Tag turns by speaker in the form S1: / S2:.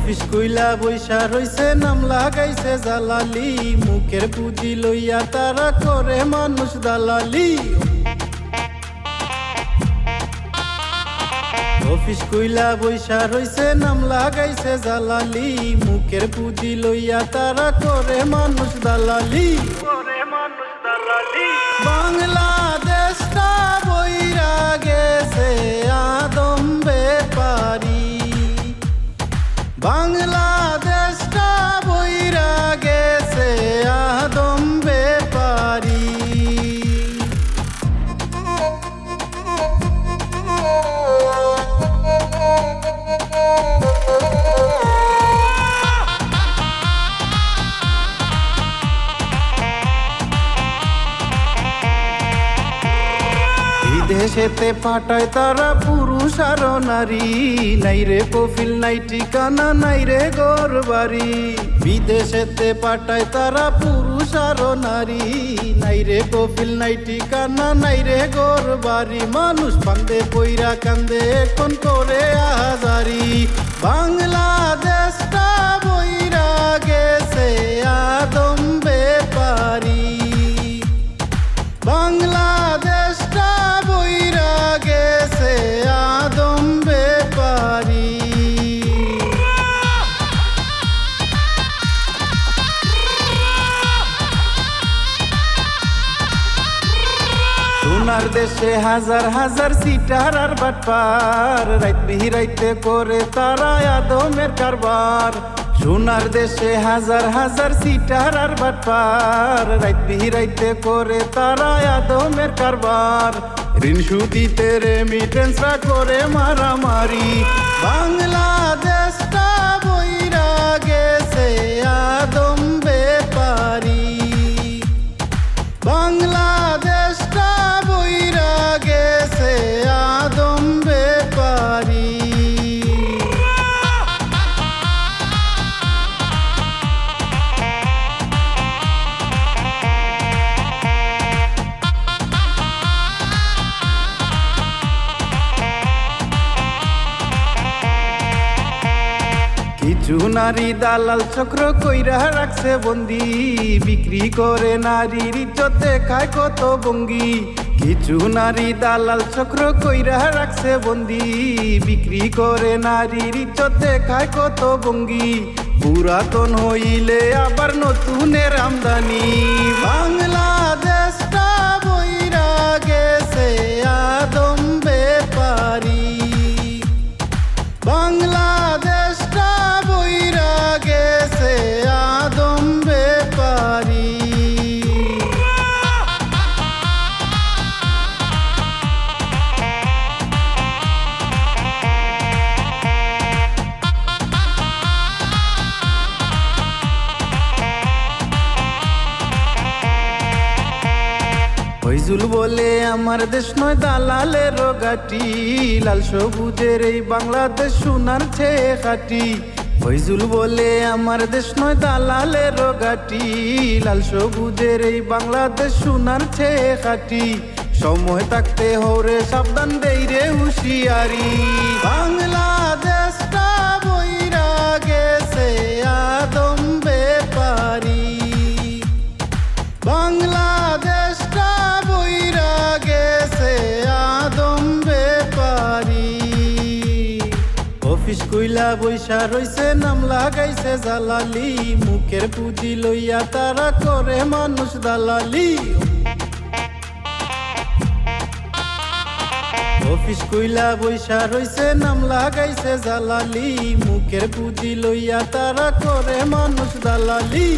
S1: Office কইলা বৈশা রইছে নাম লাগাইছে জালালি, মুখের পুঁজি লইয়া তারা করে মানুষ দালালি। অফিস কইলা বৈশা রইছে নাম লাগাইছে জালালি, মুখের পুঁজি লইয়া তারা করে মানুষ দালালি। বাংলাদেশটা বইরা গেছে আদম বেপারি, বাংলাদেশটা বইরা গেছে আদম বেপারি। বিদেশেতে পাঠায় তারা পুরুষ আর নারী, নাই রে কফিল নাই ঠিকানা নাই রে ঘর বাড়ি। বিদেশেতে পাঠায় তারা পুরুষ আর নারী, নাই রে কফিল নাই ঠিকানা নাই রে ঘর বাড়ি। মানুষ ফান্দে পইরা কান্দে এখন করে আহাজারি, বাংলাদেশটা বইরা গেছে আদম বেপারি, বাংলাদেশটা বইরা গেছে আদম বেপারি। সোনার দেশে হাজার হাজার সিটার আর বাটপার, রাইত বিহিরাইতে করে তারা আদমের কারবার। সোনার দেশে হাজার হাজার সিটার আর বাটপার, রাইত বিহিরাইতে করে তারা আদমের কারবার। ঋণ সুদিতে রেমিটেন্সরা করে মারামারি, বাংলাদেশটা বইরা গেছে আদম বেপারি, বাংলাদেশটা বইরা গেছে আদম বেপারি। কিছু নারী দালাল চক্র কইরা রাখছে বন্দি, বিক্রি করে নারীর ইজ্জতে খায় কত ভঙ্গি। কিছু নারী দালাল চক্র কইরা রাখছে বন্দি, বিক্রি করে নারীর ইজ্জতে খায় কত ভঙ্গি। পুরাতন হইলে আবার নতুনের আমদানি, বাংলাদেশটা বইরা গেছে আদম বেপারি, বাংলাদেশটা বইরা গেছে আদম বেপারি। ফয়জুল বলে আমার দেশ নয় দালালের গাটি, লাল সবুজের এই বাংলাদেশ সোনার চেয়ে খাটি। ফয়জুল বলে আমার দেশ নয় দালালের গাটি, লাল সবুজের এই বাংলাদেশ সোনার চেয়ে খাটি। সময় থাকতে হরে সাবধান দেই রে হুঁশিয়ারি, বাংলাদেশটা বইরা গেছে আদম বেপারি, বাংলাদেশটা বইরা গেছে আদম বেপারি। অফিস কইলা বৈশা রইছে নাম লাগাইছে জালালি, মুখের পুঁজি লইয়া তারা করে মানুষ দালালি। অফিস কইলা বৈশা রইছে নাম লাগাইছে জালালি, মুখের পুঁজি লইয়া তারা করে মানুষ দালালি।